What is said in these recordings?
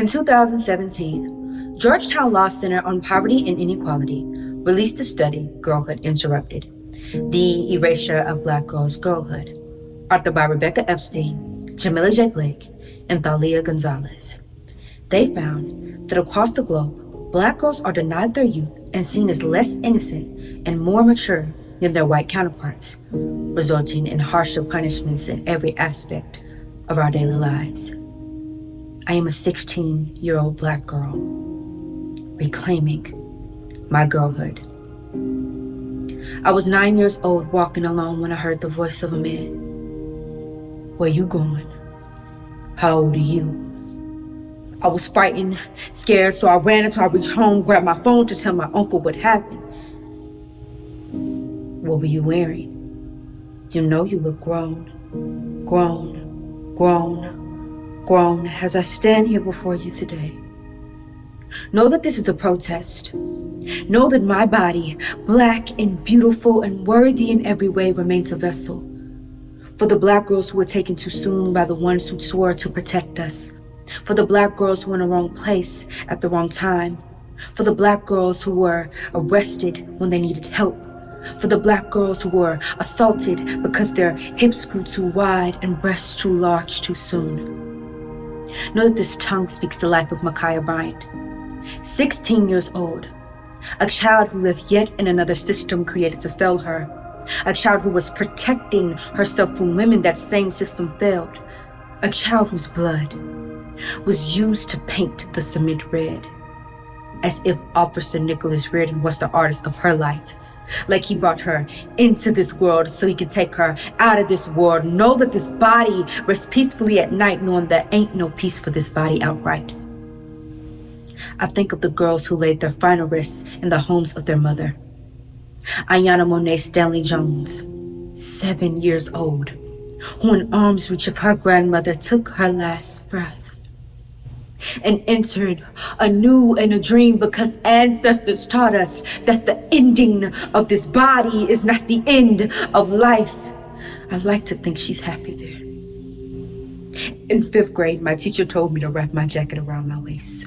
In 2017, Georgetown Law Center on Poverty and Inequality released the study Girlhood Interrupted, the erasure of Black girls' girlhood, authored by Rebecca Epstein, Jamila J. Blake, and Thalia Gonzalez. They found that across the globe, Black girls are denied their youth and seen as less innocent and more mature than their white counterparts, resulting in harsher punishments in every aspect of our daily lives. I am a 16-year-old Black girl, reclaiming my girlhood. I was 9 years old walking alone when I heard the voice of a man. Where you going? How old are you? I was frightened, scared, so I ran until I reached home, grabbed my phone to tell my uncle what happened. What were you wearing? You know you look grown, as I stand here before you today. Know that this is a protest. Know that my body, Black and beautiful and worthy in every way, remains a vessel for the Black girls who were taken too soon by the ones who swore to protect us, for the Black girls who were in the wrong place at the wrong time, for the Black girls who were arrested when they needed help, for the Black girls who were assaulted because their hips grew too wide and breasts too large too soon. Know that this tongue speaks the life of Ma'Khia Bryant, 16 years old, a child who lived yet in another system created to fail her, a child who was protecting herself from women that same system failed, a child whose blood was used to paint the cement red, as if Officer Nicholas Reardon was the artist of her life, like he brought her into this world so he could take her out of this world. Know that this body rests peacefully at night, knowing there ain't no peace for this body outright. I think of the girls who laid their final rests in the homes of their mother. Ayanna Monet Stanley Jones, 7 years old, who in arm's reach of her grandmother took her last breath and entered anew in a dream because ancestors taught us that the ending of this body is not the end of life. I like to think she's happy there. In 5th grade, my teacher told me to wrap my jacket around my waist.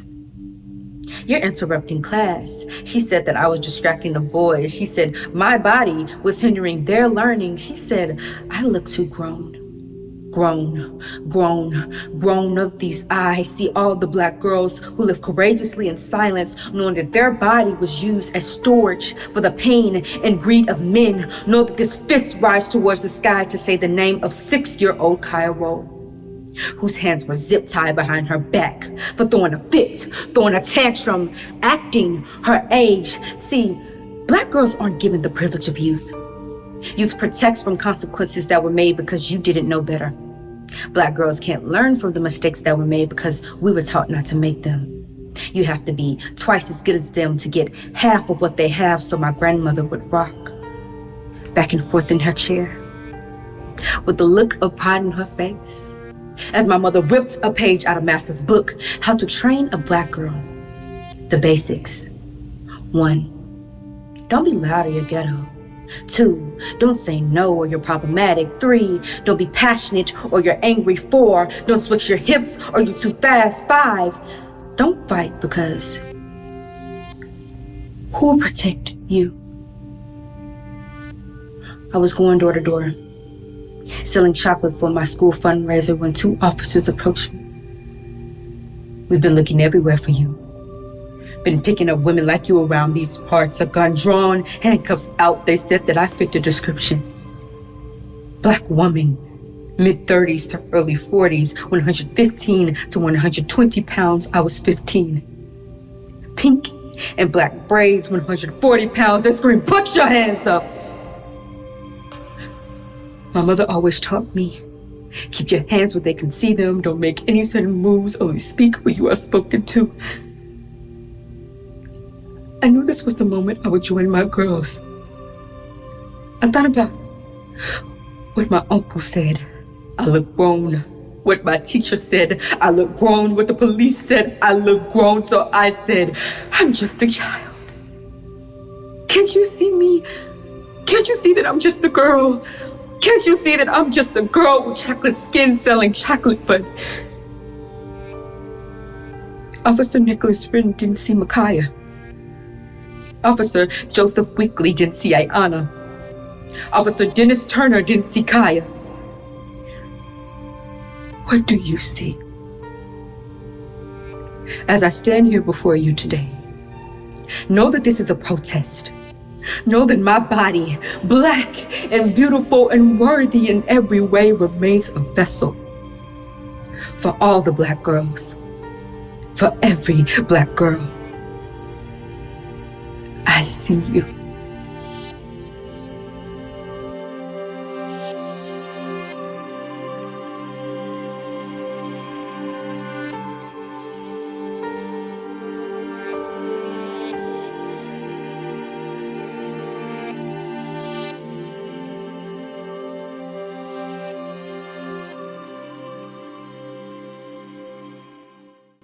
You're interrupting class. She said that I was distracting the boys. She said my body was hindering their learning. She said I look too grown. Grown of these eyes. See all the Black girls who live courageously in silence, knowing that their body was used as storage for the pain and greed of men. Know that this fist rise towards the sky to say the name of 6-year-old Kaya Rowe, whose hands were zip-tied behind her back for throwing a fit, throwing a tantrum, acting her age. See, Black girls aren't given the privilege of youth. Youth protects from consequences that were made because you didn't know better. Black girls can't learn from the mistakes that were made because we were taught not to make them. You have to be twice as good as them to get half of what they have, so my grandmother would rock back and forth in her chair with the look of pride in her face as my mother ripped a page out of Master's book, How to Train a Black Girl. The basics. 1, don't be loud or you're ghetto. 2, don't say no or you're problematic. 3, don't be passionate or you're angry. 4, don't switch your hips or you're too fast. 5, don't fight because who will protect you? I was going door to door, selling chocolate for my school fundraiser when 2 officers approached me. We've been looking everywhere for you. Been picking up women like you around these parts. A gun drawn, handcuffs out. They said that I fit the description. Black woman, mid-30s to early 40s, 115 to 120 pounds. I was 15. Pink and black braids, 140 pounds. They scream, put your hands up. My mother always taught me, keep your hands where they can see them. Don't make any sudden moves. Only speak when you are spoken to. I knew this was the moment I would join my girls. I thought about what my uncle said. I look grown. What my teacher said. I look grown. What the police said. I look grown. So I said, I'm just a child. Can't you see me? Can't you see that I'm just a girl? Can't you see that I'm just a girl with chocolate skin selling chocolate? But Officer Nicholas Finn didn't see Micaiah. Officer Joseph Weekly didn't see Ayanna. Officer Dennis Turner didn't see Kaya. What do you see? As I stand here before you today, know that this is a protest. Know that my body, black and beautiful and worthy in every way, remains a vessel for all the black girls, for every black girl. I see you.